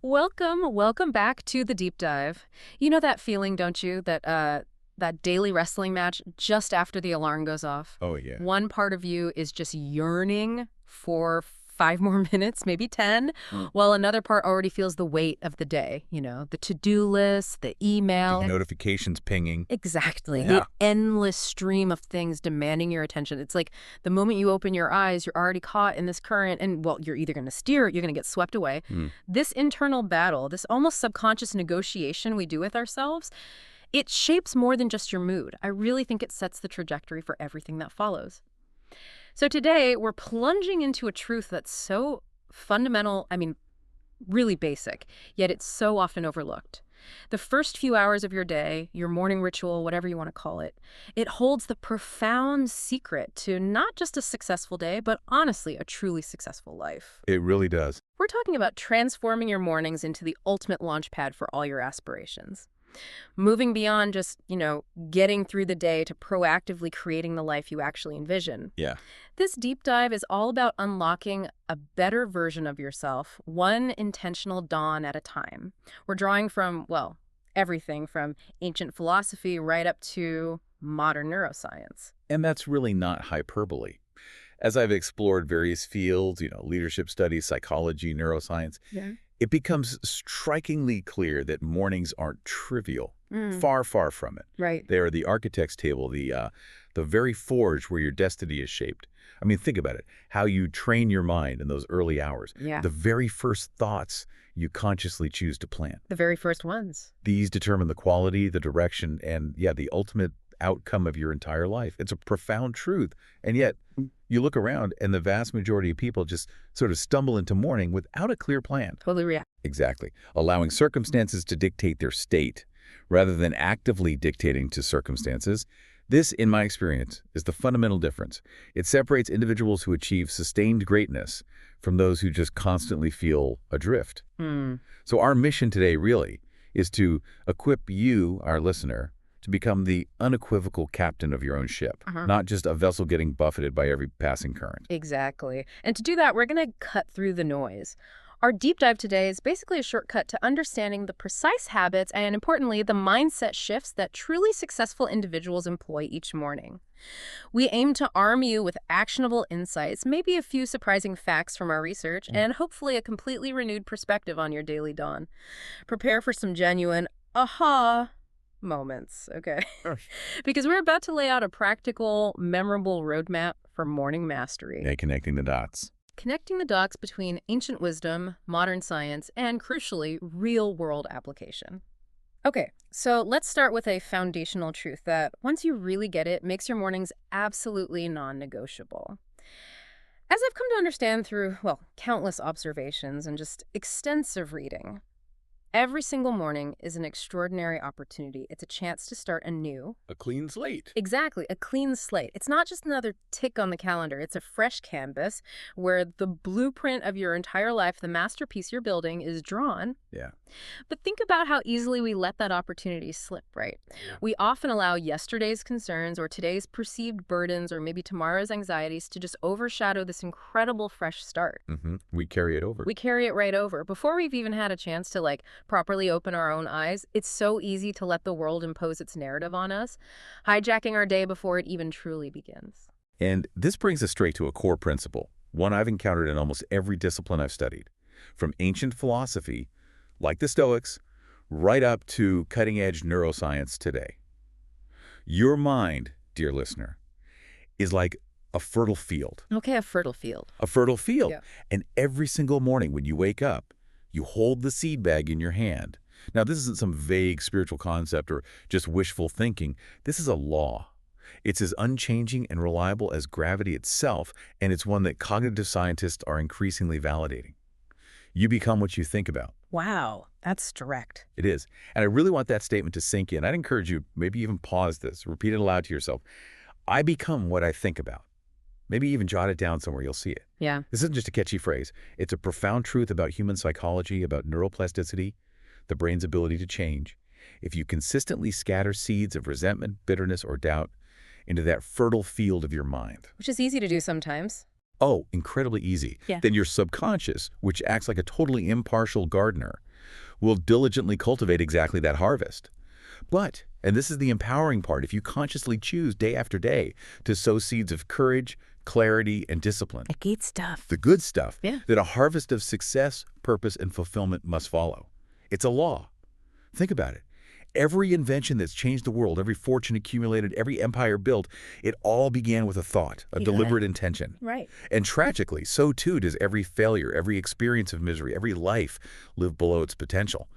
Welcome back to the deep dive. You know that feeling, don't you, that daily wrestling match just after the alarm goes off? Oh, yeah. One part of you is just yearning for 5 more minutes, maybe 10, while another part already feels the weight of the day, the to-do list, the The email. notifications pinging. Exactly. The Yeah. endless stream of things demanding your attention. It's like the moment you open your eyes, you're already caught in this current, and well, you're either going to steer or you're going to get swept away. Hmm. This internal battle, this almost subconscious negotiation we do with ourselves, it shapes more than just your mood. I really think it sets the trajectory for everything that follows. So today, we're plunging into a truth that's so fundamental, really basic, yet it's so often overlooked. The first few hours of your day, your morning ritual, whatever you want to call it, it holds the profound secret to not just a successful day, but honestly, a truly successful life. It really does. We're talking about transforming your mornings into the ultimate launch pad for all your aspirations. Moving beyond just, getting through the day to proactively creating the life you actually envision. Yeah. This deep dive is all about unlocking a better version of yourself, one intentional dawn at a time. We're drawing from, well, everything from ancient philosophy right up to modern neuroscience. And that's really not hyperbole. As I've explored various fields, leadership studies, psychology, neuroscience, Yeah. it becomes strikingly clear that mornings aren't trivial. Mm, Far, far from it. right. They are the architect's table, the very forge where your destiny is shaped. I mean, think about it. How you train your mind in those early hours. Yeah. The very first thoughts you consciously choose to plant. The very first ones. These determine the quality, the direction, and, yeah, the ultimate outcome of your entire life. It's a profound truth. And yet, you look around, and the vast majority of people just sort of stumble into morning without a clear plan. Totally react. Exactly. Allowing circumstances to dictate their state, rather than actively dictating to circumstances. This, in my experience, is the fundamental difference. It separates individuals who achieve sustained greatness from those who just constantly feel adrift. So our mission today, really, is to equip you, our listener, to become the unequivocal captain of your own ship, not just a vessel getting buffeted by every passing current. Exactly. And to do that, we're going to cut through the noise. Our deep dive today is basically a shortcut to understanding the precise habits and, importantly, the mindset shifts that truly successful individuals employ each morning. We aim to arm you with actionable insights, maybe a few surprising facts from our research, and hopefully a completely renewed perspective on your daily dawn. Prepare for some genuine aha moments, okay? Sure. Because we're about to lay out a practical, memorable roadmap for morning mastery. Yeah, connecting the dots. Connecting the dots between ancient wisdom, modern science, and crucially, real-world application. Okay, so let's start with a foundational truth that, once you really get it, makes your mornings absolutely non-negotiable. As I've come to understand through, well, countless observations and just extensive reading, every single morning is an extraordinary opportunity. It's a chance to start anew. A clean slate. Exactly, a clean slate. It's not just another tick on the calendar. It's a fresh canvas where the blueprint of your entire life, the masterpiece you're building, is drawn. Yeah. But think about how easily we let that opportunity slip, right? We often allow yesterday's concerns or today's perceived burdens or maybe tomorrow's anxieties to just overshadow this incredible fresh start. We carry it over. We carry it right over. Before we've even had a chance to properly open our own eyes, it's so easy to let the world impose its narrative on us, hijacking our day before it even truly begins. And this brings us straight to a core principle, one I've encountered in almost every discipline I've studied. From ancient philosophy, like the Stoics, right up to cutting-edge neuroscience today. Your mind, dear listener, is like a fertile field. Okay, a fertile field. A fertile field. Yeah. And every single morning when you wake up, you hold the seed bag in your hand. Now, this isn't some vague spiritual concept or just wishful thinking. This is a law. It's as unchanging and reliable as gravity itself, and it's one that cognitive scientists are increasingly validating. You become what you think about. Wow, that's direct. It is. And I really want that statement to sink in. I'd encourage you, maybe even pause this, repeat it aloud to yourself. I become what I think about. Maybe even jot it down somewhere, you'll see it. Yeah. This isn't just a catchy phrase. It's a profound truth about human psychology, about neuroplasticity, the brain's ability to change. If you consistently scatter seeds of resentment, bitterness, or doubt into that fertile field of your mind, Which is easy to do sometimes. oh, incredibly easy, Yeah. then your subconscious, which acts like a totally impartial gardener, will diligently cultivate exactly that harvest. But, and this is the empowering part, if you consciously choose day after day to sow seeds of courage, clarity, and discipline, The good stuff. the good stuff, Yeah. then a harvest of success, purpose, and fulfillment must follow. It's a law. Think about it. Every invention that's changed the world, every fortune accumulated, every empire built, it all began with a thought, a You got it. deliberate intention. Right. And tragically, so too does every failure, every experience of misery, every life live below its potential.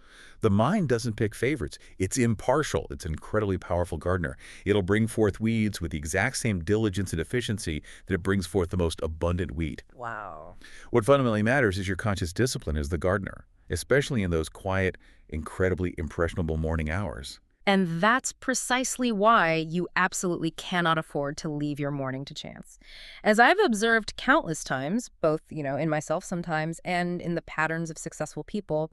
The mind doesn't pick favorites. It's impartial. It's an incredibly powerful gardener. It'll bring forth weeds with the exact same diligence and efficiency that it brings forth the most abundant wheat. Wow. What fundamentally matters is your conscious discipline as the gardener, especially in those quiet, incredibly impressionable morning hours. And that's precisely why you absolutely cannot afford to leave your morning to chance. As I've observed countless times, both, in myself sometimes and in the patterns of successful people,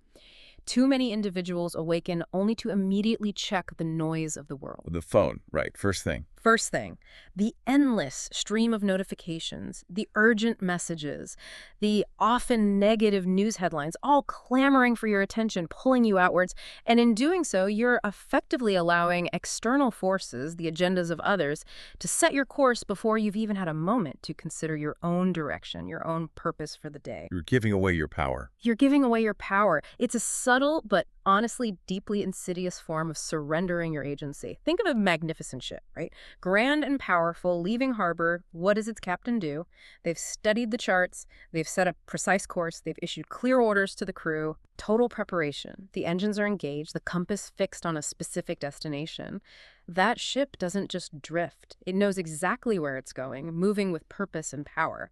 too many individuals awaken only to immediately check the noise of the world. The phone, right, first thing. First thing, the endless stream of notifications, the urgent messages, the often negative news headlines, all clamoring for your attention, pulling you outwards. And in doing so, you're effectively allowing external forces, the agendas of others, to set your course before you've even had a moment to consider your own direction, your own purpose for the day. You're giving away your power. You're giving away your power. It's a subtle but honestly deeply insidious form of surrendering your agency. Think of a magnificent ship, right? Grand and powerful, leaving harbor. What does its captain do? They've studied the charts. They've set a precise course. They've issued clear orders to the crew. Total preparation. The engines are engaged. The compass fixed on a specific destination. That ship doesn't just drift. It knows exactly where it's going, moving with purpose and power.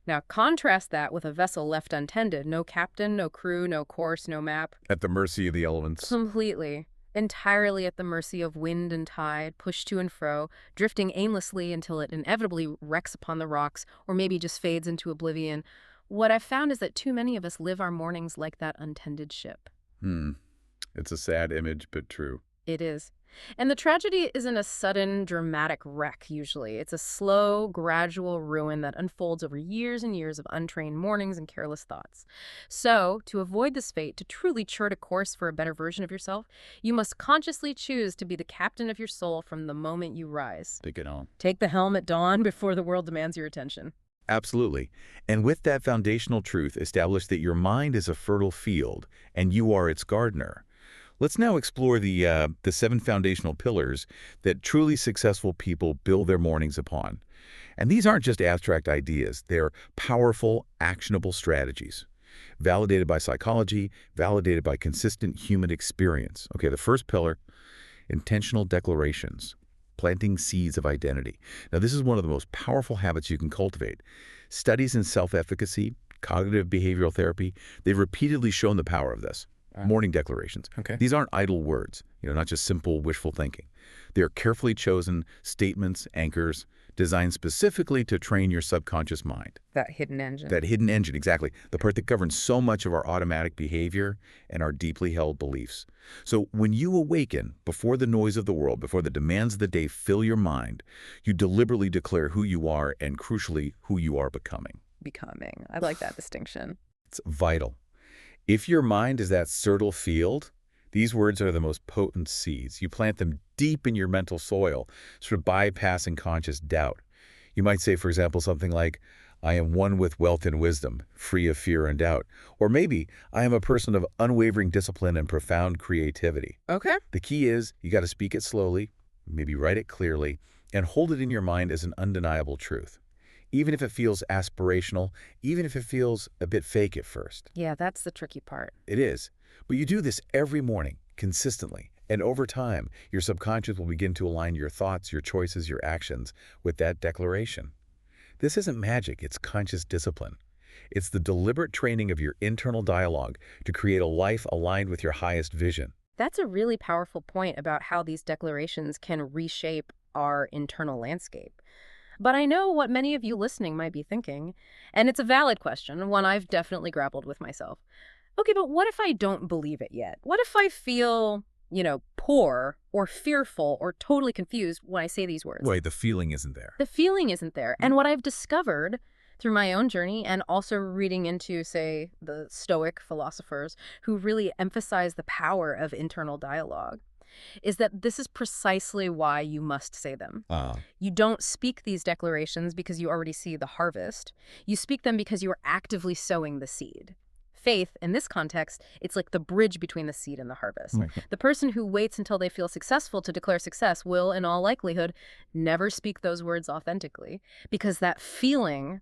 Now, contrast that with a vessel left untended. No captain, no crew, no course, no map. At the mercy of the elements. Completely. Entirely at the mercy of wind and tide, pushed to and fro, drifting aimlessly until it inevitably wrecks upon the rocks or maybe just fades into oblivion. What I've found is that too many of us live our mornings like that untended ship. It's a sad image, but true. It is. And the tragedy isn't a sudden, dramatic wreck, usually. It's a slow, gradual ruin that unfolds over years and years of untrained mornings and careless thoughts. So, to avoid this fate, to truly chart a course for a better version of yourself, you must consciously choose to be the captain of your soul from the moment you rise. Take it on. Take the helm at dawn before the world demands your attention. Absolutely. And with that foundational truth, establish that your mind is a fertile field and you are its gardener. Let's now explore the 7 foundational pillars that truly successful people build their mornings upon. And these aren't just abstract ideas. They're powerful, actionable strategies, validated by psychology, validated by consistent human experience. Okay, the first pillar, intentional declarations, planting seeds of identity. Now, this is one of the most powerful habits you can cultivate. Studies in self-efficacy, cognitive behavioral therapy, they've repeatedly shown the power of this. Morning declarations. Okay. These aren't idle words, not just simple wishful thinking. They are carefully chosen statements, anchors, designed specifically to train your subconscious mind. That hidden engine. That hidden engine, exactly. The part that governs so much of our automatic behavior and our deeply held beliefs. So when you awaken before the noise of the world, before the demands of the day fill your mind, you deliberately declare who you are and, crucially, who you are becoming. Becoming. I like that distinction. It's vital. If your mind is that fertile field, these words are the most potent seeds. You plant them deep in your mental soil, sort of bypassing conscious doubt. You might say, for example, something like, I am one with wealth and wisdom, free of fear and doubt. Or maybe, I am a person of unwavering discipline and profound creativity. Okay. The key is, you got to speak it slowly, maybe write it clearly, and hold it in your mind as an undeniable truth. Even if it feels aspirational, even if it feels a bit fake at first. Yeah, that's the tricky part. It is. But you do this every morning, consistently. And over time, your subconscious will begin to align your thoughts, your choices, your actions with that declaration. This isn't magic, it's conscious discipline. It's the deliberate training of your internal dialogue to create a life aligned with your highest vision. That's a really powerful point about how these declarations can reshape our internal landscape. But I know what many of you listening might be thinking, and it's a valid question, one I've definitely grappled with myself. Okay, but what if I don't believe it yet? What if I feel, poor or fearful or totally confused when I say these words? Wait, the feeling isn't there. The feeling isn't there. And what I've discovered, through my own journey and also reading into, say, the Stoic philosophers who really emphasize the power of internal dialogue, is that this is precisely why you must say them. Ah, You don't speak these declarations because you already see the harvest. You speak them because you are actively sowing the seed. Faith, in this context, it's like the bridge between the seed and the harvest. right. The person who waits until they feel successful to declare success will, in all likelihood, never speak those words authentically, because that feeling,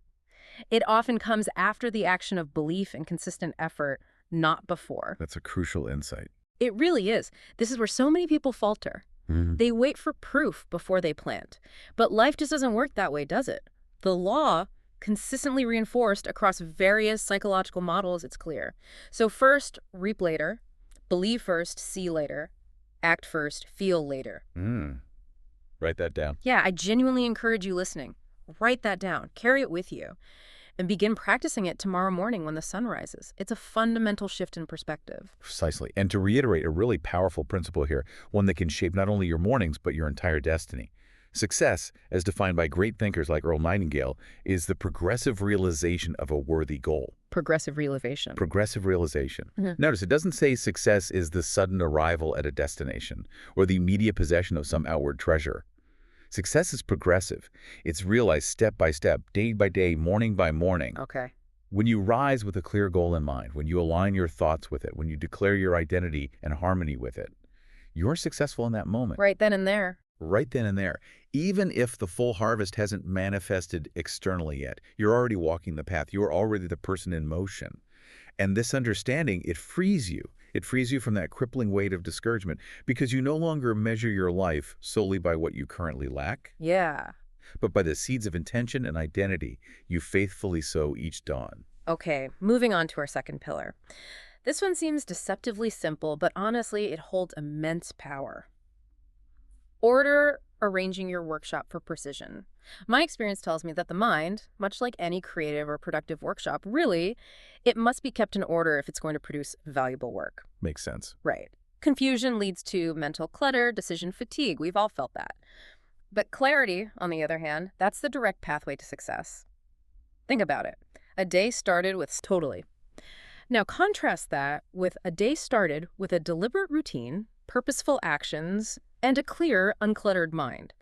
it often comes after the action of belief and consistent effort, not before. That's a crucial insight. It really is. This is where so many people falter. Mhm. They wait for proof before they plant. But life just doesn't work that way, does it? The law, consistently reinforced across various psychological models, it's clear. So first, reap later. Believe first, see later. Act first, feel later. Write that down. Yeah, I genuinely encourage you listening. Write that down. Carry it with you. And begin practicing it tomorrow morning when the sun rises. It's a fundamental shift in perspective. Precisely. And to reiterate a really powerful principle here, one that can shape not only your mornings, but your entire destiny. Success, as defined by great thinkers like Earl Nightingale, is the progressive realization of a worthy goal. Progressive realization. Progressive realization. Mhm. Notice it doesn't say success is the sudden arrival at a destination or the immediate possession of some outward treasure. Success is progressive. It's realized step by step, day by day, morning by morning. Okay. When you rise with a clear goal in mind, when you align your thoughts with it, when you declare your identity and harmony with it, you're successful in that moment. Right then and there. Right then and there. Even if the full harvest hasn't manifested externally yet, you're already walking the path. You're already the person in motion. And this understanding, it frees you. It frees you from that crippling weight of discouragement because you no longer measure your life solely by what you currently lack, Yeah. but by the seeds of intention and identity you faithfully sow each dawn. Okay, moving on to our second pillar. This one seems deceptively simple, but honestly, it holds immense power. Order arranging your workshop for precision. My experience tells me that the mind, much like any creative or productive workshop, really, it must be kept in order if it's going to produce valuable work. Makes sense. Right. Confusion leads to mental clutter, decision fatigue. We've all felt that. But clarity, on the other hand, that's the direct pathway to success. Think about it. A day started with totally. Now contrast that with a day started with a deliberate routine, purposeful actions, and a clear, uncluttered mind.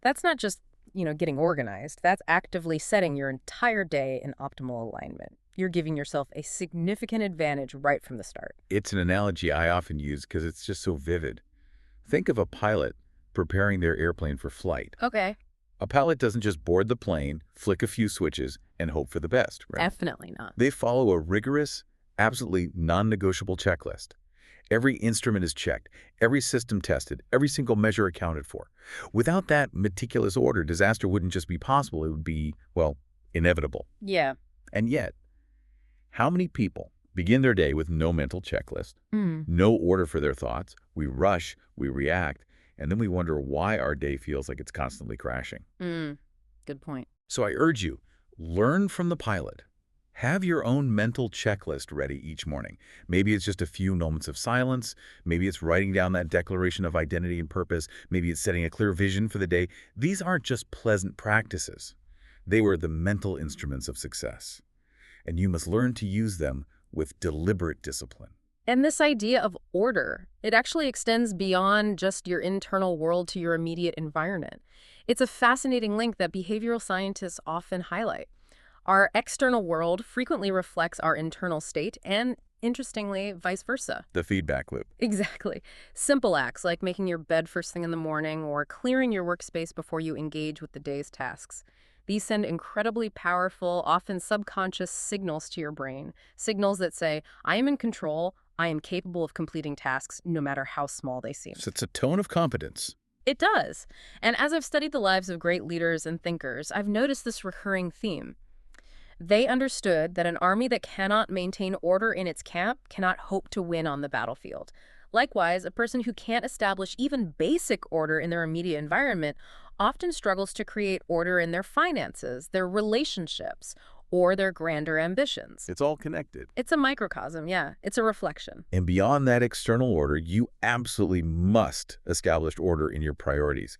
That's not just, getting organized. That's actively setting your entire day in optimal alignment. You're giving yourself a significant advantage right from the start. It's an analogy I often use because it's just so vivid. Think of a pilot preparing their airplane for flight. Okay. A pilot doesn't just board the plane, flick a few switches, and hope for the best, right? Definitely not. They follow a rigorous, absolutely non-negotiable checklist. Every instrument is checked, every system tested, every single measure accounted for. Without that meticulous order, disaster wouldn't just be possible, it would be, well, inevitable. Yeah. And yet, how many people begin their day with no mental checklist, Mm. no order for their thoughts? We rush, we react, and then we wonder why our day feels like it's constantly crashing. Good point. So I urge you, learn from the pilot. Have your own mental checklist ready each morning. Maybe it's just a few moments of silence. Maybe it's writing down that declaration of identity and purpose. Maybe it's setting a clear vision for the day. These aren't just pleasant practices. They were the mental instruments of success. And you must learn to use them with deliberate discipline. And this idea of order, it actually extends beyond just your internal world to your immediate environment. It's a fascinating link that behavioral scientists often highlight. Our external world frequently reflects our internal state and, interestingly, vice versa. The feedback loop. Exactly. Simple acts like making your bed first thing in the morning or clearing your workspace before you engage with the day's tasks. These send incredibly powerful, often subconscious signals to your brain. Signals that say, I am in control, I am capable of completing tasks no matter how small they seem. So it's a tone of competence. It does. And as I've studied the lives of great leaders and thinkers, I've noticed this recurring theme. They understood that an army that cannot maintain order in its camp cannot hope to win on the battlefield. Likewise, a person who can't establish even basic order in their immediate environment often struggles to create order in their finances, their relationships, or their grander ambitions. It's all connected. It's a microcosm, yeah. It's a reflection. And beyond that external order, you absolutely must establish order in your priorities.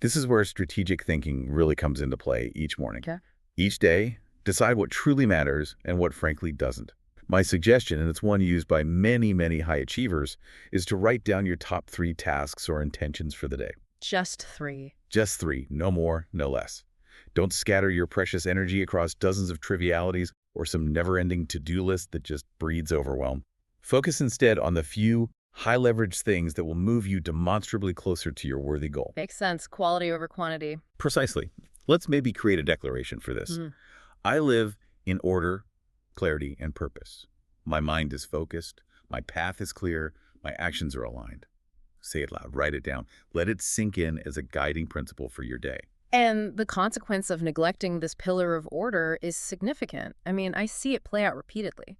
This is where strategic thinking really comes into play each morning. Okay. Each day, Decide what truly matters and what frankly doesn't. My suggestion, and it's one used by many, many high achievers, is to write down your top 3 tasks or intentions for the day. Just 3. Just 3, no more, no less. Don't scatter your precious energy across dozens of trivialities or some never-ending to-do list that just breeds overwhelm. Focus instead on the few, high-leverage things that will move you demonstrably closer to your worthy goal. Makes sense. Quality over quantity. Precisely. Let's maybe create a declaration for this. I live in order, clarity, and purpose. My mind is focused, my path is clear, my actions are aligned. Say it loud, write it down. Let it sink in as a guiding principle for your day. And the consequence of neglecting this pillar of order is significant. I mean, I see it play out repeatedly.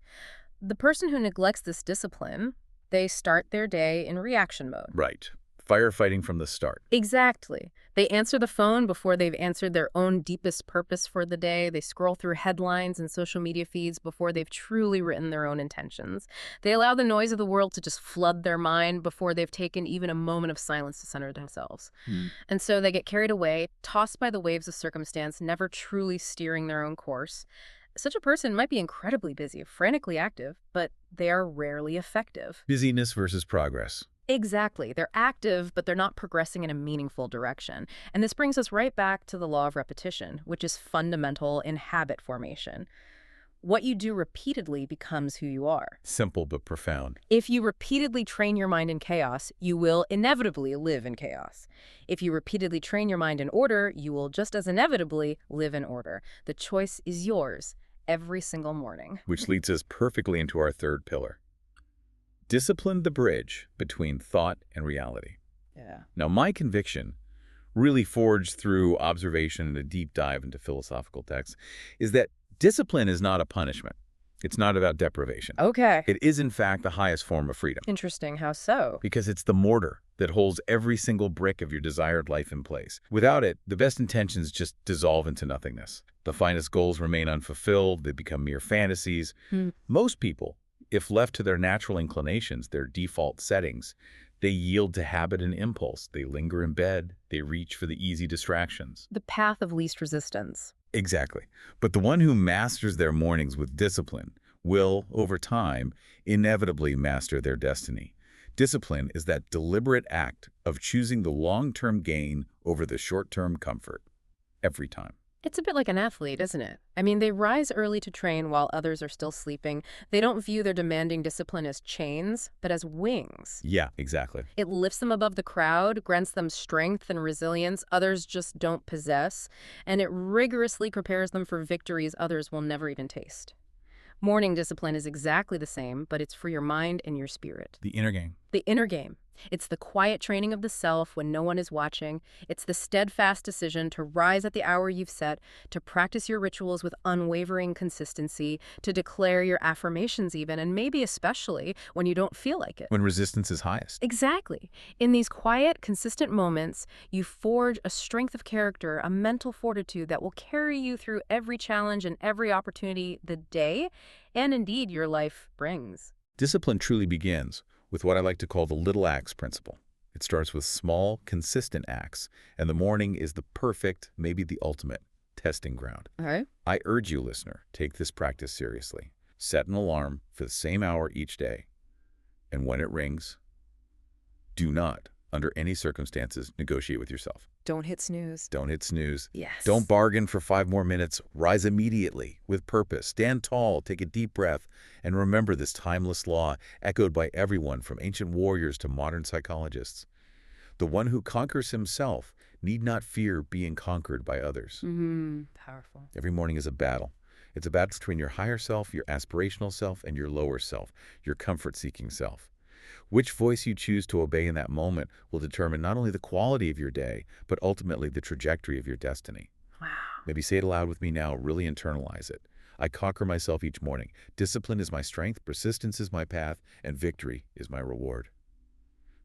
The person who neglects this discipline, they start their day in reaction mode. Right. Firefighting from the start. Exactly. They answer the phone before they've answered their own deepest purpose for the day. They scroll through headlines and social media feeds before they've truly written their own intentions. They allow the noise of the world to just flood their mind before they've taken even a moment of silence to center themselves. And so they get carried away, tossed by the waves of circumstance, never truly steering their own course. Such a person might be incredibly busy, frantically active, but they are rarely effective. Busyness versus progress. Exactly. They're active, but they're not progressing in a meaningful direction. And this brings us right back to the law of repetition, which is fundamental in habit formation. What you do repeatedly becomes who you are. Simple but profound. If you repeatedly train your mind in chaos, you will inevitably live in chaos. If you repeatedly train your mind in order, you will just as inevitably live in order. The choice is yours every single morning. Which leads us perfectly into our third pillar. Discipline the bridge between thought and reality. Yeah. Now, my conviction, really forged through observation and a deep dive into philosophical texts, is that discipline is not a punishment. It's not about deprivation. Okay. It is, in fact, the highest form of freedom. Interesting. How so? Because it's the mortar that holds every single brick of your desired life in place. Without it, the best intentions just dissolve into nothingness. The finest goals remain unfulfilled. They become mere fantasies. Most people, if left to their natural inclinations, their default settings, they yield to habit and impulse. They linger in bed. They reach for the easy distractions. The path of least resistance. Exactly. But the one who masters their mornings with discipline will, over time, inevitably master their destiny. Discipline is that deliberate act of choosing the long-term gain over the short-term comfort. Every time. It's a bit like an athlete, isn't it? I mean, they rise early to train while others are still sleeping. They don't view their demanding discipline as chains, but as wings. Yeah, exactly. It lifts them above the crowd, grants them strength and resilience others just don't possess, and it rigorously prepares them for victories others will never even taste. Morning discipline is exactly the same, but it's for your mind and your spirit. The inner game. The inner game. It's the quiet training of the self when no one is watching. It's the steadfast decision to rise at the hour you've set, to practice your rituals with unwavering consistency, to declare your affirmations even, and maybe especially when you don't feel like it. When resistance is highest. Exactly. In these quiet, consistent moments, you forge a strength of character, a mental fortitude that will carry you through every challenge and every opportunity the day, and indeed your life brings. Discipline truly begins with what I like to call the little acts principle. It starts with small, consistent acts, and the morning is the perfect, maybe the ultimate, testing ground. All right. I urge you, listener, take this practice seriously. Set an alarm for the same hour each day, and when it rings, do not, under any circumstances, negotiate with yourself. Don't hit snooze. Don't hit snooze. Yes. Don't bargain for 5 more minutes. Rise immediately with purpose. Stand tall, take a deep breath, and remember this timeless law echoed by everyone from ancient warriors to modern psychologists. The one who conquers himself need not fear being conquered by others. Powerful. Every morning is a battle. It's a battle between your higher self, your aspirational self, and your lower self, your comfort-seeking self. Which voice you choose to obey in that moment will determine not only the quality of your day, but ultimately the trajectory of your destiny. Wow. Maybe say it aloud with me now, really internalize it. I conquer myself each morning. Discipline is my strength, persistence is my path, and victory is my reward.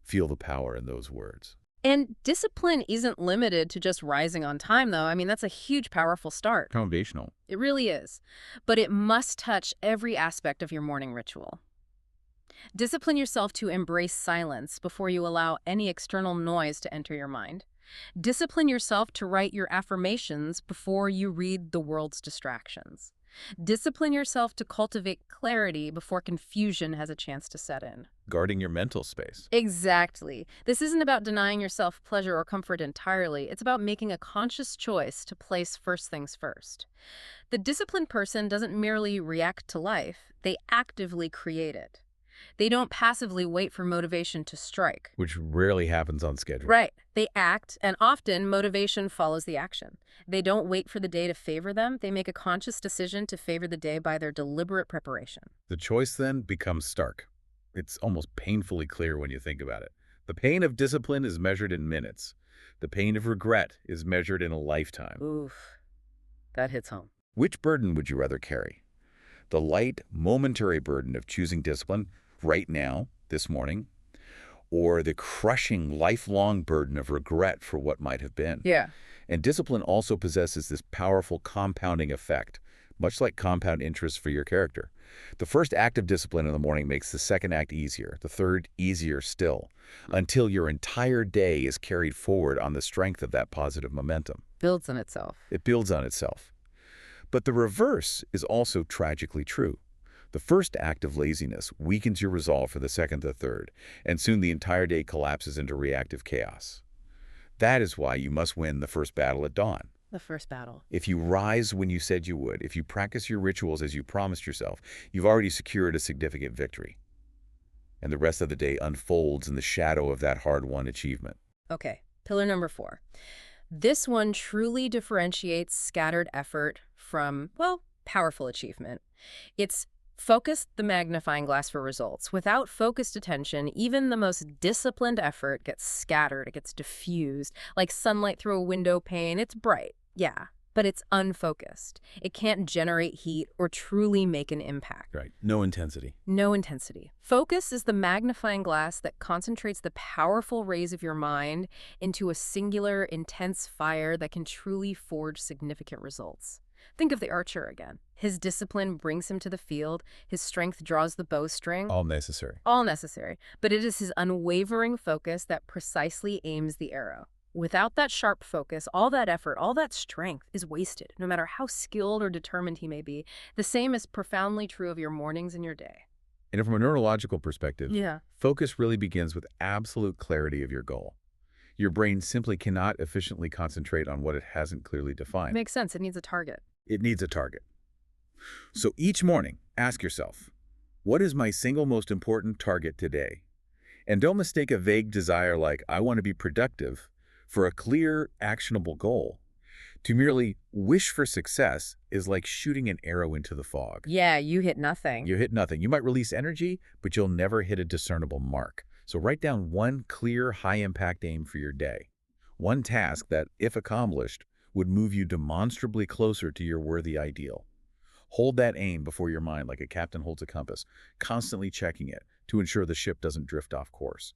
Feel the power in those words. And discipline isn't limited to just rising on time, though. I mean, that's a huge, powerful start. Foundational. It really is. But it must touch every aspect of your morning ritual. Discipline yourself to embrace silence before you allow any external noise to enter your mind. Discipline yourself to write your affirmations before you read the world's distractions. Discipline yourself to cultivate clarity before confusion has a chance to set in. Guarding your mental space. Exactly. This isn't about denying yourself pleasure or comfort entirely. It's about making a conscious choice to place first things first. The disciplined person doesn't merely react to life, they actively create it. They don't passively wait for motivation to strike. Which rarely happens on schedule. Right. They act, and often motivation follows the action. They don't wait for the day to favor them. They make a conscious decision to favor the day by their deliberate preparation. The choice then becomes stark. It's almost painfully clear when you think about it. The pain of discipline is measured in minutes. The pain of regret is measured in a lifetime. Oof. That hits home. Which burden would you rather carry? The light, momentary burden of choosing discipline right now, this morning, or the crushing, lifelong burden of regret for what might have been? Yeah. And discipline also possesses this powerful compounding effect, much like compound interest for your character. The first act of discipline in the morning makes the second act easier, the third easier still, until your entire day is carried forward on the strength of that positive momentum. Builds on itself. It builds on itself. But the reverse is also tragically true. The first act of laziness weakens your resolve for the second to third, and soon the entire day collapses into reactive chaos. That is why you must win the first battle at dawn. The first battle. If you rise when you said you would, if you practice your rituals as you promised yourself, you've already secured a significant victory. And the rest of the day unfolds in the shadow of that hard-won achievement. Okay, pillar number 4. This one truly differentiates scattered effort from, well, powerful achievement. It's focus the magnifying glass for results. Without focused attention, even the most disciplined effort gets scattered, it gets diffused. Like sunlight through a window pane, it's bright, yeah, but it's unfocused. It can't generate heat or truly make an impact. Right. No intensity. No intensity. Focus is the magnifying glass that concentrates the powerful rays of your mind into a singular, intense fire that can truly forge significant results. Think of the archer again. His discipline brings him to the field. His strength draws the bowstring. All necessary. All necessary. But it is his unwavering focus that precisely aims the arrow. Without that sharp focus, all that effort, all that strength is wasted, no matter how skilled or determined he may be. The same is profoundly true of your mornings and your day. And from a neurological perspective, Yeah. focus really begins with absolute clarity of your goal. Your brain simply cannot efficiently concentrate on what it hasn't clearly defined. Makes sense. It needs a target. It needs a target. So each morning, ask yourself, what is my single most important target today? And don't mistake a vague desire like, I want to be productive, for a clear, actionable goal. To merely wish for success is like shooting an arrow into the fog. Yeah, you hit nothing. You hit nothing. You might release energy, but you'll never hit a discernible mark. So write down one clear, high-impact aim for your day. One task that, if accomplished, would move you demonstrably closer to your worthy ideal. Hold that aim before your mind like a captain holds a compass, constantly checking it to ensure the ship doesn't drift off course.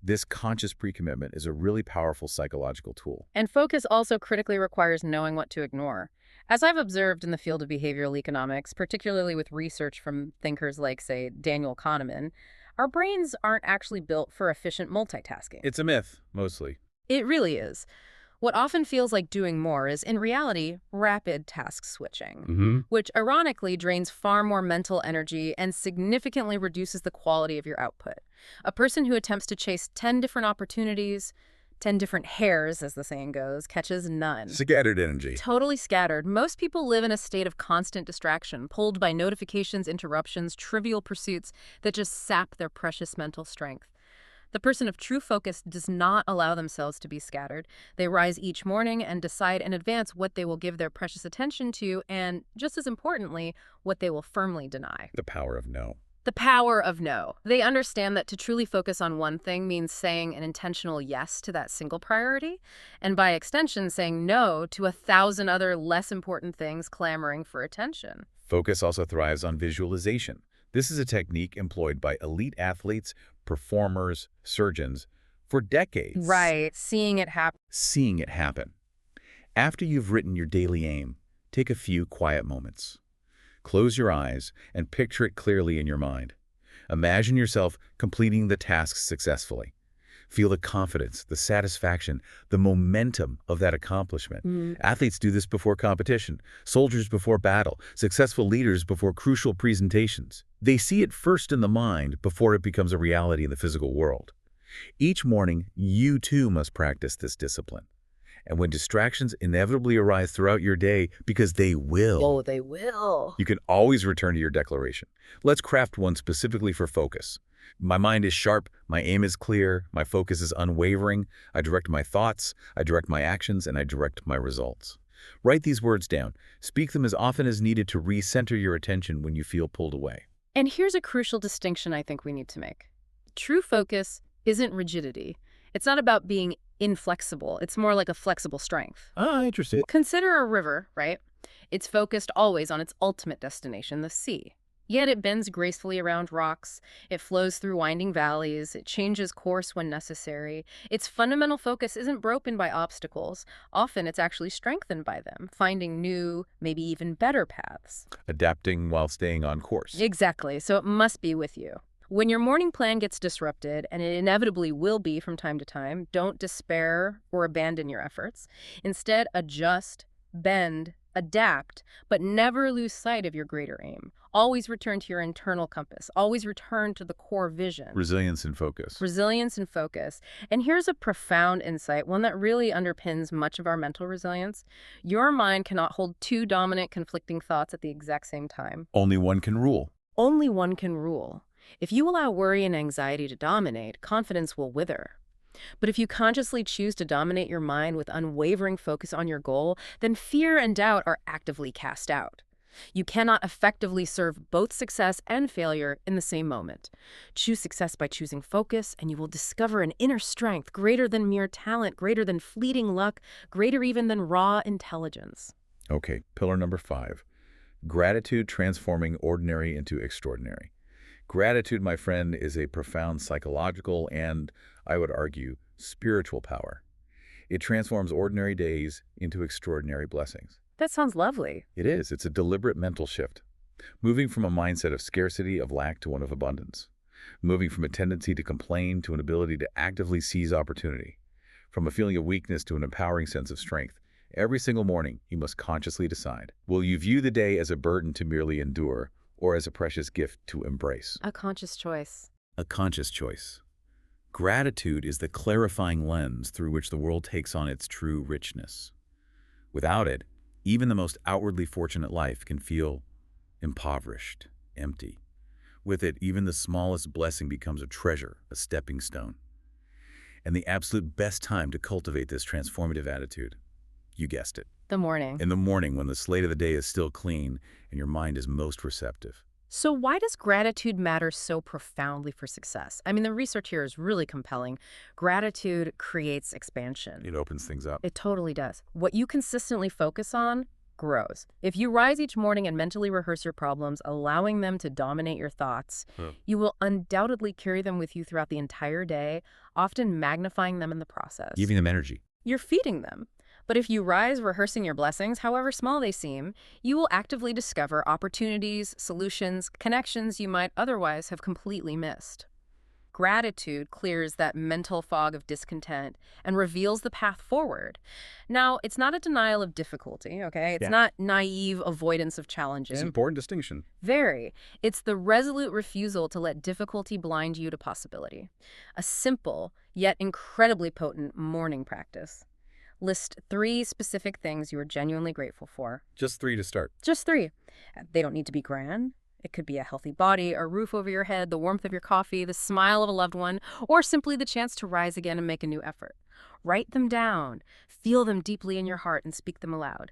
This conscious pre-commitment is a really powerful psychological tool. And focus also critically requires knowing what to ignore. As I've observed in the field of behavioral economics, particularly with research from thinkers like, say, Daniel Kahneman, our brains aren't actually built for efficient multitasking. It's a myth, mostly. It really is. What often feels like doing more is, in reality, rapid task switching, which ironically drains far more mental energy and significantly reduces the quality of your output. A person who attempts to chase 10 different opportunities, 10 different hares, as the saying goes, catches none. Scattered energy. Totally scattered. Most people live in a state of constant distraction, pulled by notifications, interruptions, trivial pursuits that just sap their precious mental strength. The person of true focus does not allow themselves to be scattered. They rise each morning and decide in advance what they will give their precious attention to and, just as importantly, what they will firmly deny. The power of no. The power of no. They understand that to truly focus on one thing means saying an intentional yes to that single priority, and by extension, saying no to 1,000 other less important things clamoring for attention. Focus also thrives on visualization. This is a technique employed by elite athletes, performers, surgeons for decades. Right, seeing it happen. Seeing it happen. After you've written your daily aim, take a few quiet moments. Close your eyes and picture it clearly in your mind. Imagine yourself completing the task successfully. Feel the confidence, the satisfaction, the momentum of that accomplishment. Athletes do this before competition, soldiers before battle, successful leaders before crucial presentations. They see it first in the mind before it becomes a reality in the physical world. Each morning, you too must practice this discipline. And when distractions inevitably arise throughout your day, because they will, Oh, they will. you can always return to your declaration. Let's craft one specifically for focus. My mind is sharp, my aim is clear, my focus is unwavering, I direct my thoughts, I direct my actions, and I direct my results. Write these words down. Speak them as often as needed to recenter your attention when you feel pulled away. And here's a crucial distinction I think we need to make. True focus isn't rigidity. It's not about being inflexible. It's more like a flexible strength. Interesting. Consider a river, right? It's focused always on its ultimate destination, the sea. Yet it bends gracefully around rocks, it flows through winding valleys, it changes course when necessary. Its fundamental focus isn't broken by obstacles. Often it's actually strengthened by them, finding new, maybe even better paths. Adapting while staying on course. Exactly, so it must be with you. When your morning plan gets disrupted, and it inevitably will be from time to time, don't despair or abandon your efforts. Instead, adjust, bend, adapt, but never lose sight of your greater aim. Always return to your internal compass. Always return to the core vision. Resilience and focus. Resilience and focus. And here's a profound insight, one that really underpins much of our mental resilience. Your mind cannot hold two dominant conflicting thoughts at the exact same time. Only one can rule. Only one can rule. If you allow worry and anxiety to dominate, confidence will wither. But if you consciously choose to dominate your mind with unwavering focus on your goal, then fear and doubt are actively cast out. You cannot effectively serve both success and failure in the same moment. Choose success by choosing focus, and you will discover an inner strength greater than mere talent, greater than fleeting luck, greater even than raw intelligence. Okay, pillar number 5. Gratitude transforming ordinary into extraordinary. Gratitude, my friend, is a profound psychological and, I would argue, spiritual power. It transforms ordinary days into extraordinary blessings. That sounds lovely. It is. It's a deliberate mental shift. Moving from a mindset of scarcity, of lack, to one of abundance. Moving from a tendency to complain to an ability to actively seize opportunity. From a feeling of weakness to an empowering sense of strength. Every single morning, you must consciously decide. Will you view the day as a burden to merely endure, or as a precious gift to embrace? A conscious choice. A conscious choice. Gratitude is the clarifying lens through which the world takes on its true richness. Without it, even the most outwardly fortunate life can feel impoverished, empty. With it, even the smallest blessing becomes a treasure, a stepping stone. And the absolute best time to cultivate this transformative attitude, you guessed it, The morning. in the morning when the slate of the day is still clean and your mind is most receptive. So why does gratitude matter so profoundly for success? I mean, the research here is really compelling. Gratitude creates expansion. It opens things up. It totally does. What you consistently focus on grows. If you rise each morning and mentally rehearse your problems, allowing them to dominate your thoughts, you will undoubtedly carry them with you throughout the entire day, often magnifying them in the process. Giving them energy. You're feeding them. But if you rise rehearsing your blessings, however small they seem, you will actively discover opportunities, solutions, connections you might otherwise have completely missed. Gratitude clears that mental fog of discontent and reveals the path forward. Now, it's not a denial of difficulty, okay? It's not naive avoidance of challenges. It's an important distinction. Very. It's the resolute refusal to let difficulty blind you to possibility. A simple, yet incredibly potent morning practice. List 3 specific things you are genuinely grateful for. Just 3 to start. Just 3. They don't need to be grand. It could be a healthy body, a roof over your head, the warmth of your coffee, the smile of a loved one, or simply the chance to rise again and make a new effort. Write them down. Feel them deeply in your heart and speak them aloud.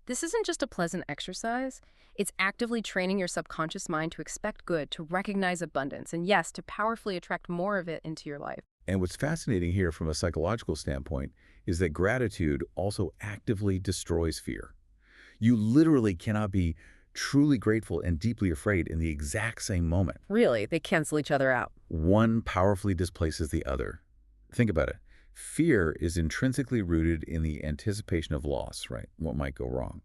This isn't just a pleasant exercise. It's actively training your subconscious mind to expect good, to recognize abundance, and yes, to powerfully attract more of it into your life. And what's fascinating here from a psychological standpoint is that gratitude also actively destroys fear. You literally cannot be truly grateful and deeply afraid in the exact same moment. Really, they cancel each other out. One powerfully displaces the other. Think about it. Fear is intrinsically rooted in the anticipation of loss, right? What might go wrong.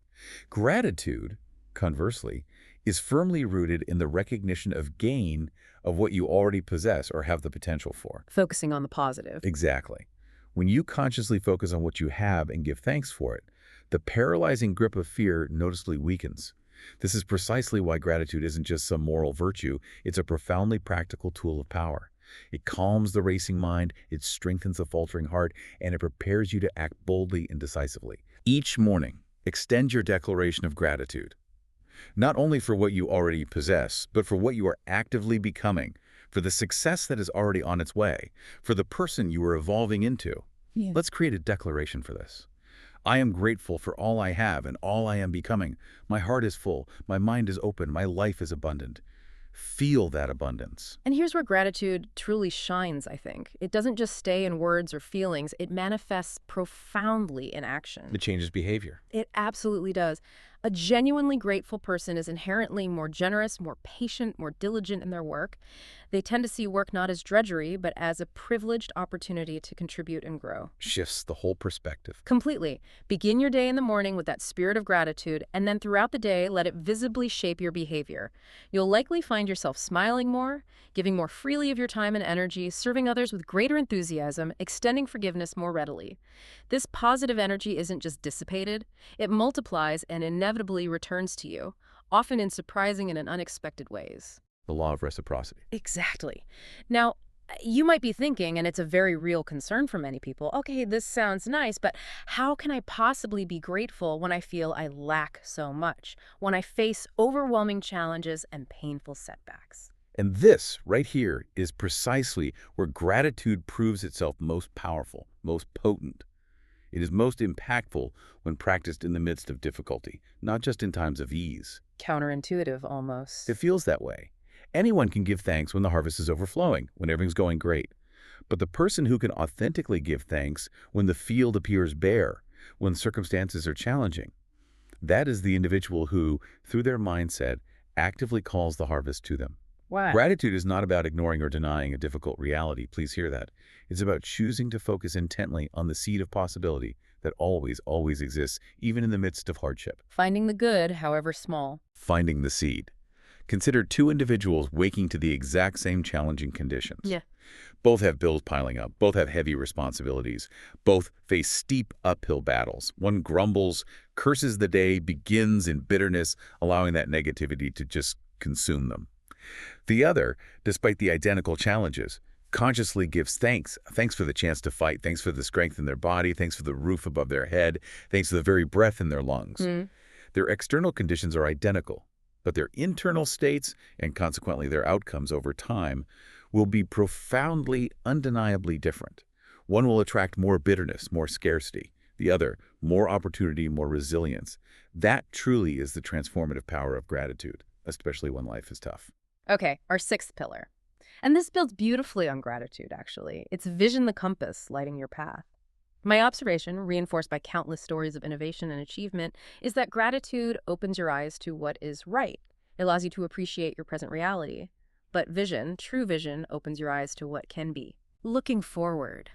Gratitude, conversely, is firmly rooted in the recognition of gain of what you already possess or have the potential for. Focusing on the positive. Exactly. When you consciously focus on what you have and give thanks for it, the paralyzing grip of fear noticeably weakens. This is precisely why gratitude isn't just some moral virtue, it's a profoundly practical tool of power. It calms the racing mind, it strengthens the faltering heart, and it prepares you to act boldly and decisively. Each morning, extend your declaration of gratitude, not only for what you already possess, but for what you are actively becoming, for the success that is already on its way, for the person you are evolving into. Yeah. Let's create a declaration for this. I am grateful for all I have and all I am becoming. My heart is full, my mind is open, my life is abundant. Feel that abundance. And here's where gratitude truly shines, I think. It doesn't just stay in words or feelings, it manifests profoundly in action. It changes behavior. It absolutely does. A genuinely grateful person is inherently more generous, more patient, more diligent in their work. They tend to see work not as drudgery, but as a privileged opportunity to contribute and grow. Shifts the whole perspective. Completely. Begin your day in the morning with that spirit of gratitude, and then throughout the day, let it visibly shape your behavior. You'll likely find yourself smiling more, giving more freely of your time and energy, serving others with greater enthusiasm, extending forgiveness more readily. This positive energy isn't just dissipated, it multiplies and inevitably returns to you, often in surprising and unexpected ways. The law of reciprocity. Exactly. Now, you might be thinking, and it's a very real concern for many people, okay, this sounds nice, but how can I possibly be grateful when I feel I lack so much, when I face overwhelming challenges and painful setbacks? And this, right here, is precisely where gratitude proves itself most powerful, most potent. It is most impactful when practiced in the midst of difficulty, not just in times of ease. Counterintuitive, almost. It feels that way. Anyone can give thanks when the harvest is overflowing, when everything's going great. But the person who can authentically give thanks when the field appears bare, when circumstances are challenging, that is the individual who, through their mindset, actively calls the harvest to them. Wow. Gratitude is not about ignoring or denying a difficult reality. Please hear that. It's about choosing to focus intently on the seed of possibility that always, always exists, even in the midst of hardship. Finding the good, however small. Finding the seed. Consider two individuals waking to the exact same challenging conditions. Yeah. Both have bills piling up. Both have heavy responsibilities. Both face steep uphill battles. One grumbles, curses the day, begins in bitterness, allowing that negativity to just consume them. The other, despite the identical challenges, consciously gives thanks. Thanks for the chance to fight. Thanks for the strength in their body. Thanks for the roof above their head. Thanks for the very breath in their lungs. Their external conditions are identical, but their internal states, and consequently their outcomes over time, will be profoundly, undeniably different. One will attract more bitterness, more scarcity. The other, more opportunity, more resilience. That truly is the transformative power of gratitude, especially when life is tough. Okay, our sixth pillar. And this builds beautifully on gratitude, actually. It's vision the compass, lighting your path. My observation, reinforced by countless stories of innovation and achievement, is that gratitude opens your eyes to what is right. It allows you to appreciate your present reality. But vision, true vision, opens your eyes to what can be. Looking forward.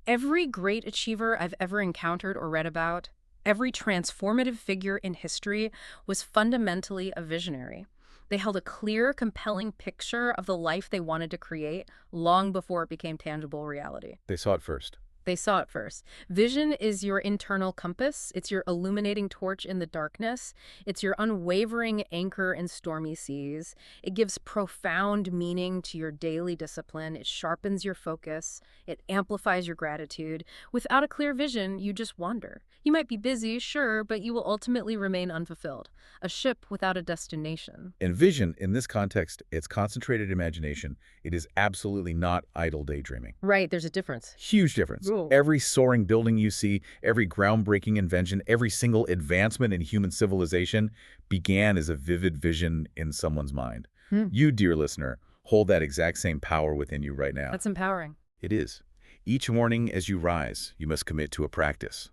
Every great achiever I've ever encountered or read about, every transformative figure in history was fundamentally a visionary. They held a clear, compelling picture of the life they wanted to create long before it became tangible reality. They saw it first. They saw it first. Vision is your internal compass. It's your illuminating torch in the darkness. It's your unwavering anchor in stormy seas. It gives profound meaning to your daily discipline. It sharpens your focus. It amplifies your gratitude. Without a clear vision, you just wander. You might be busy, sure, but you will ultimately remain unfulfilled. A ship without a destination. And vision, in this context, it's concentrated imagination. It is absolutely not idle daydreaming. Right, there's a difference. Huge difference. Ooh. Every soaring building you see, every groundbreaking invention, every single advancement in human civilization began as a vivid vision in someone's mind. You, dear listener, hold that exact same power within you right now. That's empowering. It is. Each morning as you rise, you must commit to a practice.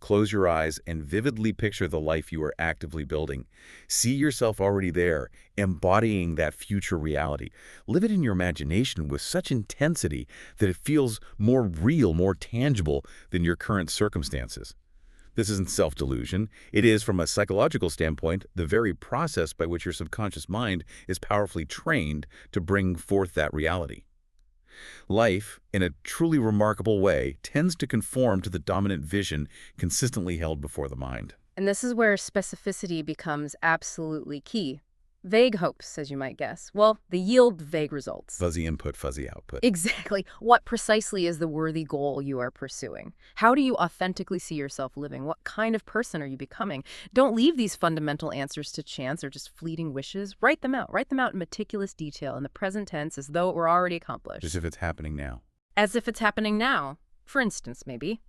Close your eyes and vividly picture the life you are actively building. See yourself already there, embodying that future reality. Live it in your imagination with such intensity that it feels more real, more tangible than your current circumstances. This isn't self-delusion. It is, from a psychological standpoint, the very process by which your subconscious mind is powerfully trained to bring forth that reality. Life, in a truly remarkable way, tends to conform to the dominant vision consistently held before the mind. And this is where specificity becomes absolutely key. Vague hopes, as you might guess. Well, they yield vague results. Fuzzy input, fuzzy output. Exactly. What precisely is the worthy goal you are pursuing? How do you authentically see yourself living? What kind of person are you becoming? Don't leave these fundamental answers to chance or just fleeting wishes. Write them out. Write them out in meticulous detail in the present tense as though it were already accomplished. As if it's happening now. As if it's happening now. For instance, maybe,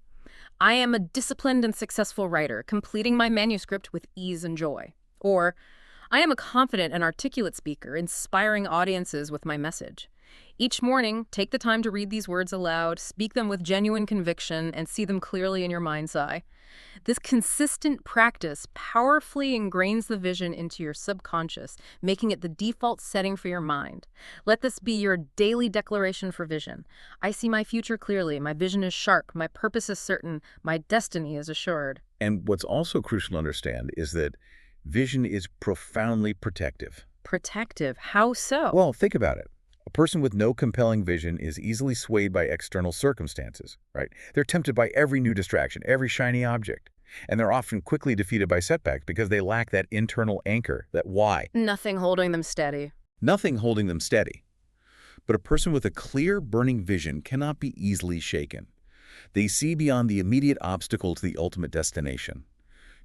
I am a disciplined and successful writer, completing my manuscript with ease and joy. Or, I am a confident and articulate speaker, inspiring audiences with my message. Each morning, take the time to read these words aloud, speak them with genuine conviction, and see them clearly in your mind's eye. This consistent practice powerfully ingrains the vision into your subconscious, making it the default setting for your mind. Let this be your daily declaration for vision. I see my future clearly, my vision is sharp, my purpose is certain, my destiny is assured. And what's also crucial to understand is that vision is profoundly protective. Protective? How so? Well, think about it. A person with no compelling vision is easily swayed by external circumstances, right? They're tempted by every new distraction, every shiny object. And they're often quickly defeated by setbacks because they lack that internal anchor, that why. Nothing holding them steady. Nothing holding them steady. But a person with a clear, burning vision cannot be easily shaken. They see beyond the immediate obstacle to the ultimate destination.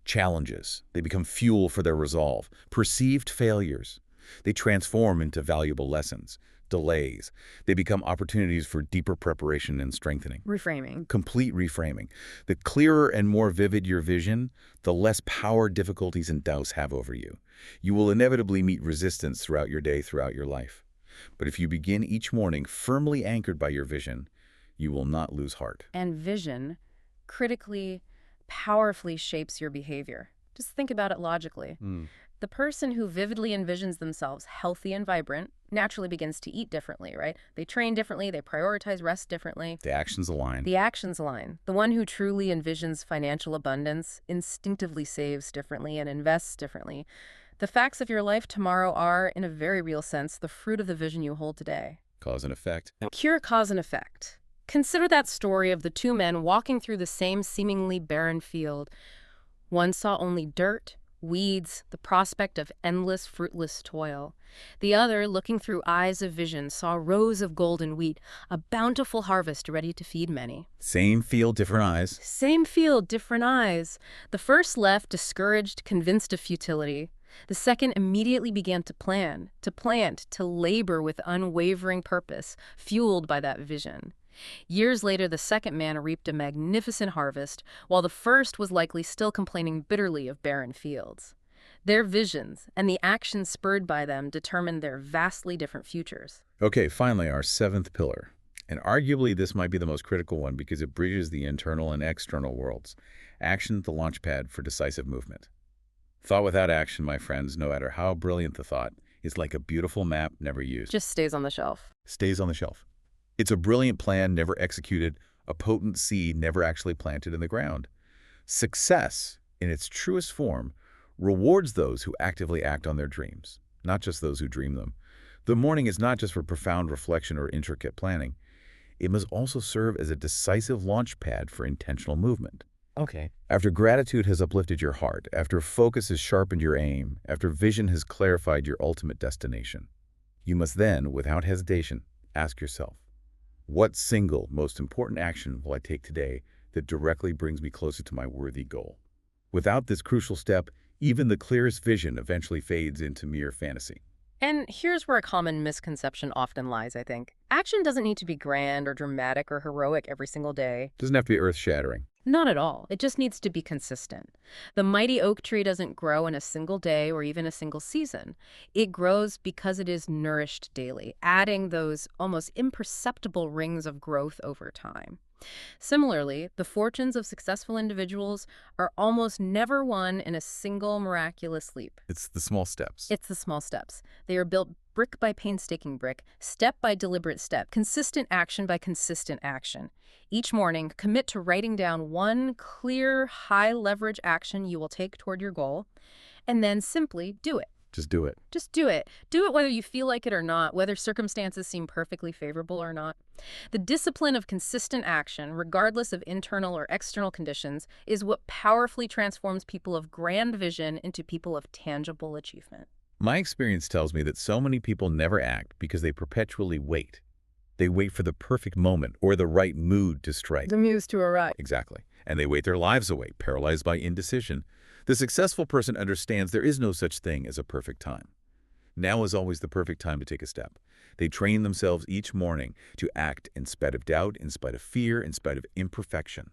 Challenges, they become fuel for their resolve. Perceived failures, they transform into valuable lessons. Delays, they become opportunities for deeper preparation and strengthening. Reframing. Complete reframing. The clearer and more vivid your vision, the less power difficulties and doubts have over you. You will inevitably meet resistance throughout your day, throughout your life. But if you begin each morning firmly anchored by your vision, you will not lose heart. And vision, critically, powerfully shapes your behavior. Just think about it logically. The person who vividly envisions themselves healthy and vibrant naturally begins to eat differently, right? They train differently, they prioritize rest differently. The actions align. The actions align. The one who truly envisions financial abundance instinctively saves differently and invests differently. The facts of your life tomorrow are, in a very real sense, the fruit of the vision you hold today. Cause and effect. Pure cause and effect. Consider that story of the two men walking through the same seemingly barren field. One saw only dirt, weeds, the prospect of endless, fruitless toil. The other, looking through eyes of vision, saw rows of golden wheat, a bountiful harvest ready to feed many. Same field, different eyes. Same field, different eyes. The first left discouraged, convinced of futility. The second immediately began to plan, to plant, to labor with unwavering purpose, fueled by that vision. Years later, the second man reaped a magnificent harvest, while the first was likely still complaining bitterly of barren fields. Their visions and the actions spurred by them determined their vastly different futures. Okay, finally, our seventh pillar. And arguably, this might be the most critical one because it bridges the internal and external worlds. Action, the launch pad for decisive movement. Thought without action, my friends, no matter how brilliant the thought, is like a beautiful map never used. Just stays on the shelf. Stays on the shelf. It's a brilliant plan never executed, a potent seed never actually planted in the ground. Success, in its truest form, rewards those who actively act on their dreams, not just those who dream them. The morning is not just for profound reflection or intricate planning. It must also serve as a decisive launch pad for intentional movement. Okay. After gratitude has uplifted your heart, after focus has sharpened your aim, after vision has clarified your ultimate destination, you must then, without hesitation, ask yourself, what single, most important action will I take today that directly brings me closer to my worthy goal? Without this crucial step, even the clearest vision eventually fades into mere fantasy. And here's where a common misconception often lies, I think. Action doesn't need to be grand or dramatic or heroic every single day. Doesn't have to be earth-shattering. Not at all. It just needs to be consistent. The mighty oak tree doesn't grow in a single day or even a single season. It grows because it is nourished daily, adding those almost imperceptible rings of growth over time. Similarly, the fortunes of successful individuals are almost never won in a single miraculous leap. It's the small steps. It's the small steps. They are built brick by painstaking brick, step by deliberate step, consistent action by consistent action. Each morning, commit to writing down one clear, high-leverage action you will take toward your goal, and then simply do it. Just do it. Just do it. Do it whether you feel like it or not, whether circumstances seem perfectly favorable or not. The discipline of consistent action, regardless of internal or external conditions, is what powerfully transforms people of grand vision into people of tangible achievement. My experience tells me that so many people never act because they perpetually wait. They wait for the perfect moment or the right mood to strike. The muse to arrive. Exactly. And they wait their lives away, paralyzed by indecision. The successful person understands there is no such thing as a perfect time. Now is always the perfect time to take a step. They train themselves each morning to act in spite of doubt, in spite of fear, in spite of imperfection.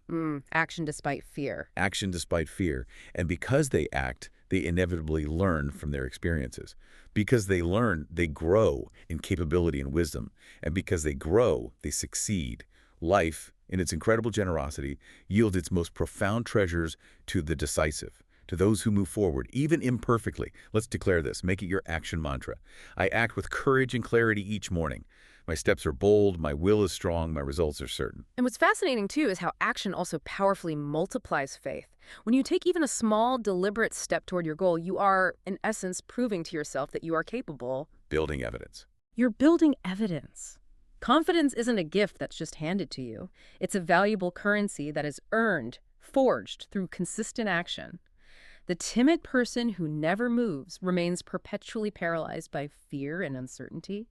Action despite fear. Action despite fear. And because they act, they inevitably learn from their experiences. Because they learn, they grow in capability and wisdom. And because they grow, they succeed. Life, in its incredible generosity, yields its most profound treasures to the decisive, to those who move forward, even imperfectly. Let's declare this. Make it your action mantra. I act with courage and clarity each morning. My steps are bold, my will is strong, my results are certain. And what's fascinating, too, is how action also powerfully multiplies faith. When you take even a small, deliberate step toward your goal, you are, in essence, proving to yourself that you are capable. Building evidence. You're building evidence. Confidence isn't a gift that's just handed to you. It's a valuable currency that is earned, forged through consistent action. The timid person who never moves remains perpetually paralyzed by fear and uncertainty.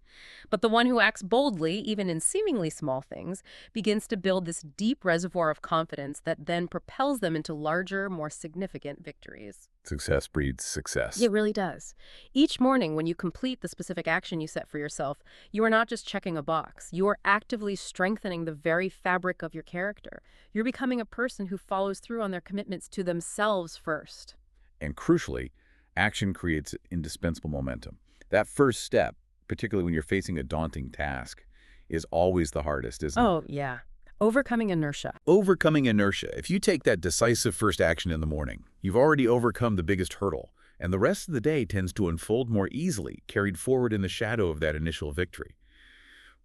But the one who acts boldly, even in seemingly small things, begins to build this deep reservoir of confidence that then propels them into larger, more significant victories. Success breeds success. It really does. Each morning, when you complete the specific action you set for yourself, you are not just checking a box. You are actively strengthening the very fabric of your character. You're becoming a person who follows through on their commitments to themselves first. And crucially, action creates indispensable momentum. That first step, particularly when you're facing a daunting task, is always the hardest, isn't it? Oh, yeah. Overcoming inertia. Overcoming inertia. If you take that decisive first action in the morning, you've already overcome the biggest hurdle, and the rest of the day tends to unfold more easily, carried forward in the shadow of that initial victory.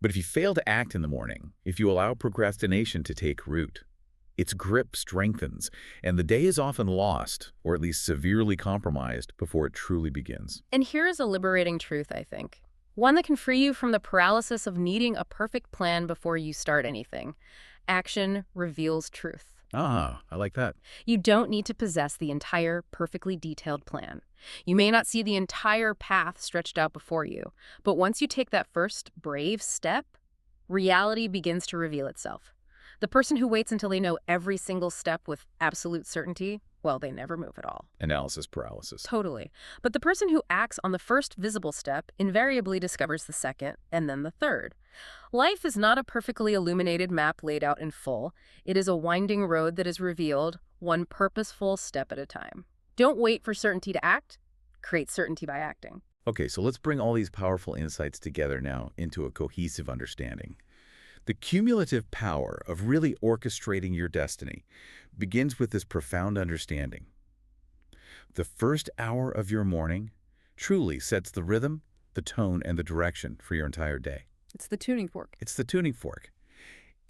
But if you fail to act in the morning, if you allow procrastination to take root, its grip strengthens, and the day is often lost, or at least severely compromised, before it truly begins. And here is a liberating truth, I think. One that can free you from the paralysis of needing a perfect plan before you start anything. Action reveals truth. Ah, I like that. You don't need to possess the entire, perfectly detailed plan. You may not see the entire path stretched out before you, but once you take that first brave step, reality begins to reveal itself. The person who waits until they know every single step with absolute certainty, well, they never move at all. Analysis paralysis. Totally. But the person who acts on the first visible step invariably discovers the second and then the third. Life is not a perfectly illuminated map laid out in full. It is a winding road that is revealed one purposeful step at a time. Don't wait for certainty to act. Create certainty by acting. Okay, so let's bring all these powerful insights together now into a cohesive understanding. The cumulative power of really orchestrating your destiny begins with this profound understanding. The first hour of your morning truly sets the rhythm, the tone, and the direction for your entire day. It's the tuning fork. It's the tuning fork.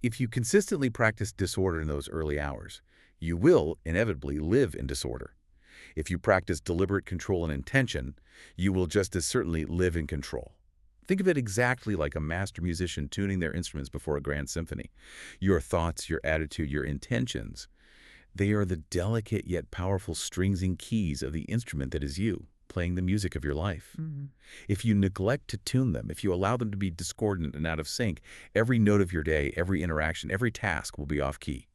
If you consistently practice disorder in those early hours, you will inevitably live in disorder. If you practice deliberate control and intention, you will just as certainly live in control. Think of it exactly like a master musician tuning their instruments before a grand symphony. Your thoughts, your attitude, your intentions, they are the delicate yet powerful strings and keys of the instrument that is you, playing the music of your life. If you neglect to tune them, if you allow them to be discordant and out of sync, every note of your day, every interaction, every task will be off key.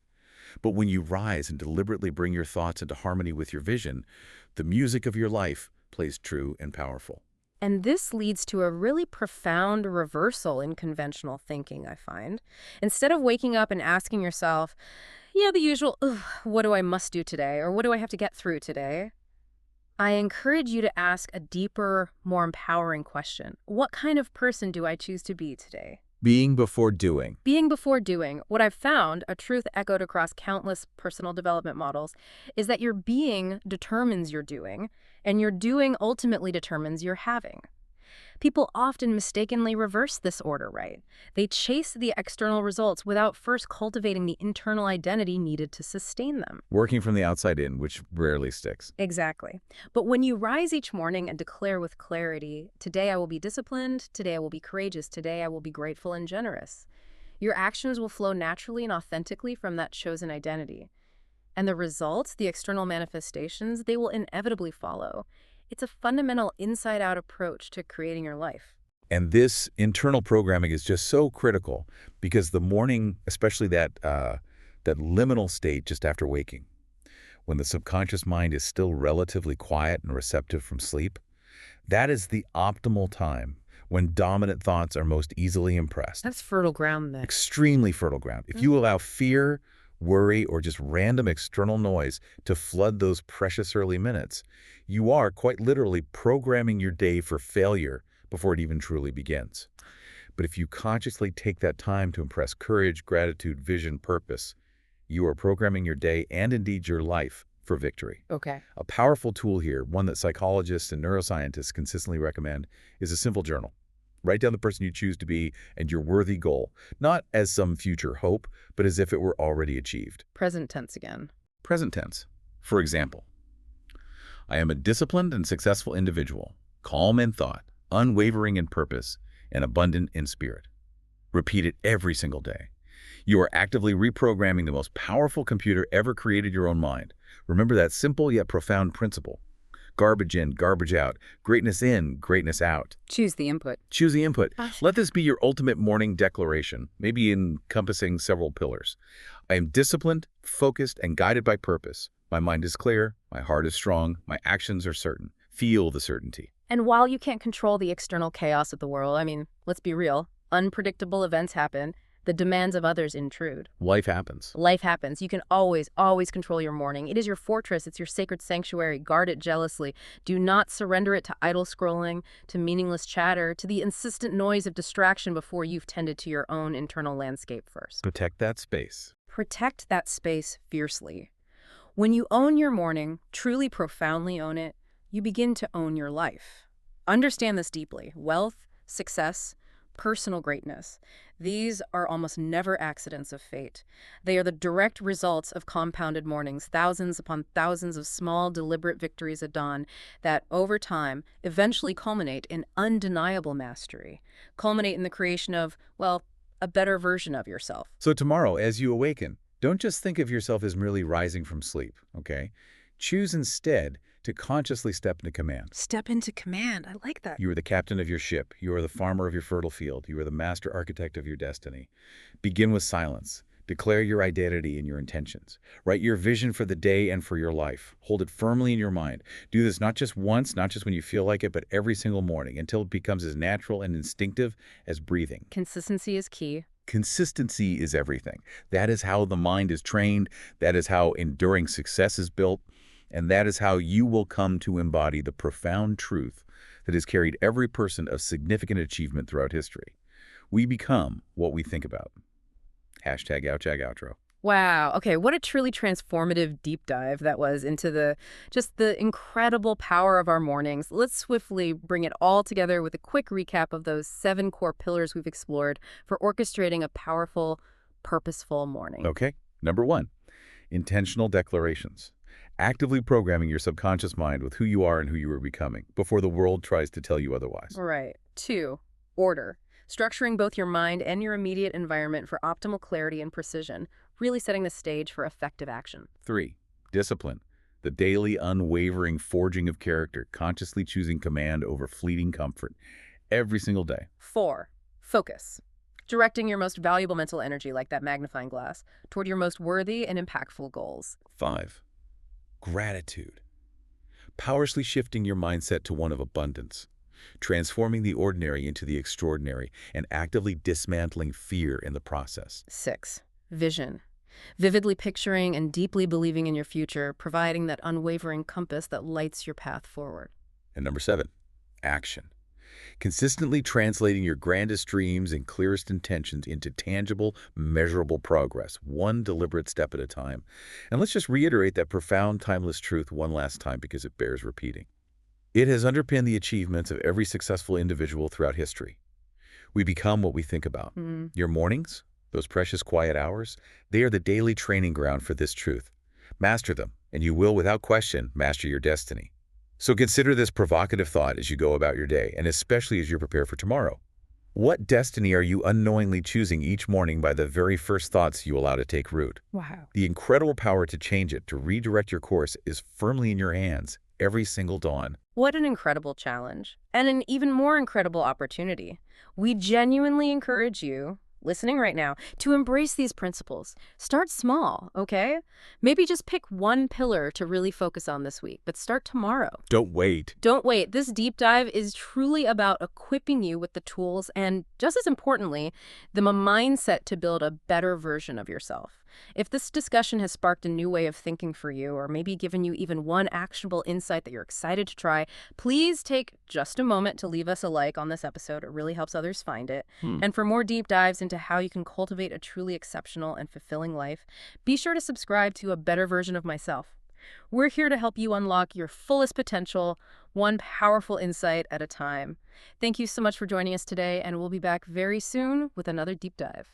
But when you rise and deliberately bring your thoughts into harmony with your vision, the music of your life plays true and powerful. And this leads to a really profound reversal in conventional thinking, I find. Instead of waking up and asking yourself, yeah, the usual, what do I must do today? Or what do I have to get through today? I encourage you to ask a deeper, more empowering question. What kind of person do I choose to be today? Being before doing. Being before doing. What I've found, a truth echoed across countless personal development models, is that your being determines your doing, and your doing ultimately determines your having. People often mistakenly reverse this order, right? They chase the external results without first cultivating the internal identity needed to sustain them. Working from the outside in, which rarely sticks. Exactly. But when you rise each morning and declare with clarity, today I will be disciplined, today I will be courageous, today I will be grateful and generous, your actions will flow naturally and authentically from that chosen identity. And the results, the external manifestations, they will inevitably follow. It's a fundamental inside-out approach to creating your life. And this internal programming is just so critical because the morning, especially that liminal state just after waking, when the subconscious mind is still relatively quiet and receptive from sleep, that is the optimal time when dominant thoughts are most easily impressed. That's fertile ground then. Extremely fertile ground. If you allow fear, worry, or just random external noise to flood those precious early minutes, you are quite literally programming your day for failure before it even truly begins. But if you consciously take that time to impress courage, gratitude, vision, purpose, you are programming your day and indeed your life for victory. Okay. A powerful tool here, one that psychologists and neuroscientists consistently recommend, is a simple journal. Write down the person you choose to be and your worthy goal, not as some future hope, but as if it were already achieved. Present tense again. Present tense. For example, I am a disciplined and successful individual, calm in thought, unwavering in purpose, and abundant in spirit. Repeat it every single day. You are actively reprogramming the most powerful computer ever created, your own mind. Remember that simple yet profound principle. Garbage in, garbage out. Greatness in, greatness out. Choose the input. Choose the input. Gosh. Let this be your ultimate morning declaration, maybe encompassing several pillars. I am disciplined, focused, and guided by purpose. My mind is clear, my heart is strong, my actions are certain. Feel the certainty. And while you can't control the external chaos of the world, I mean, let's be real, unpredictable events happen. The demands of others intrude. Life happens. Life happens. You can always control your morning. It is your fortress. It's your sacred sanctuary. Guard it jealously. Do not surrender it to idle scrolling, to meaningless chatter, to the insistent noise of distraction before you've tended to your own internal landscape first. Protect that space. Protect that space fiercely. When you own your morning, truly profoundly own it, you begin to own your life. Understand this deeply. Wealth, success, personal greatness. These are almost never accidents of fate. They are the direct results of compounded mornings, thousands upon thousands of small, deliberate victories at dawn that, over time, eventually culminate in undeniable mastery, culminate in the creation of, well, a better version of yourself. So tomorrow, as you awaken, don't just think of yourself as merely rising from sleep, okay? Choose instead to consciously step into command. Step into command. I like that. You are the captain of your ship. You are the farmer of your fertile field. You are the master architect of your destiny. Begin with silence. Declare your identity and your intentions. Write your vision for the day and for your life. Hold it firmly in your mind. Do this not just once, not just when you feel like it, but every single morning until it becomes as natural and instinctive as breathing. Consistency is key. Consistency is everything. That is how the mind is trained. That is how enduring success is built. And that is how you will come to embody the profound truth that has carried every person of significant achievement throughout history. We become what we think about. Hashtag Outjag Outro. Wow. Okay, what a truly transformative deep dive that was into the incredible power of our mornings. Let's swiftly bring it all together with a quick recap of those 7 core pillars we've explored for orchestrating a powerful, purposeful morning. Okay. Number 1, intentional declarations. Actively programming your subconscious mind with who you are and who you are becoming before the world tries to tell you otherwise. Right. 2, order. Structuring both your mind and your immediate environment for optimal clarity and precision, really setting the stage for effective action. 3, discipline. The daily, unwavering forging of character, consciously choosing command over fleeting comfort every single day. 4, focus. Directing your most valuable mental energy, like that magnifying glass, toward your most worthy and impactful goals. 5, gratitude. Powerfully shifting your mindset to one of abundance, transforming the ordinary into the extraordinary, and actively dismantling fear in the process. 6, vision. Vividly picturing and deeply believing in your future, providing that unwavering compass that lights your path forward. And number 7, action. consistently translating your grandest dreams and clearest intentions into tangible, measurable progress, one deliberate step at a time. And let's just reiterate that profound, timeless truth one last time because it bears repeating. It has underpinned the achievements of every successful individual throughout history. We become what we think about. Your mornings, those precious quiet hours, they are the daily training ground for this truth. Master them, and you will, without question, master your destiny. So consider this provocative thought as you go about your day, and especially as you prepare for tomorrow. What destiny are you unknowingly choosing each morning by the very first thoughts you allow to take root? Wow. The incredible power to change it, to redirect your course, is firmly in your hands every single dawn. What an incredible challenge, and an even more incredible opportunity. We genuinely encourage you, listening right now, to embrace these principles. Start small, okay? Maybe just pick one pillar to really focus on this week, but start tomorrow. Don't wait. Don't wait. This deep dive is truly about equipping you with the tools and, just as importantly, the mindset to build a better version of yourself. If this discussion has sparked a new way of thinking for you, or maybe given you even one actionable insight that you're excited to try, please take just a moment to leave us a like on this episode. It really helps others find it. And for more deep dives into how you can cultivate a truly exceptional and fulfilling life, be sure to subscribe to A Better Version of Myself. We're here to help you unlock your fullest potential, one powerful insight at a time. Thank you so much for joining us today, and we'll be back very soon with another deep dive.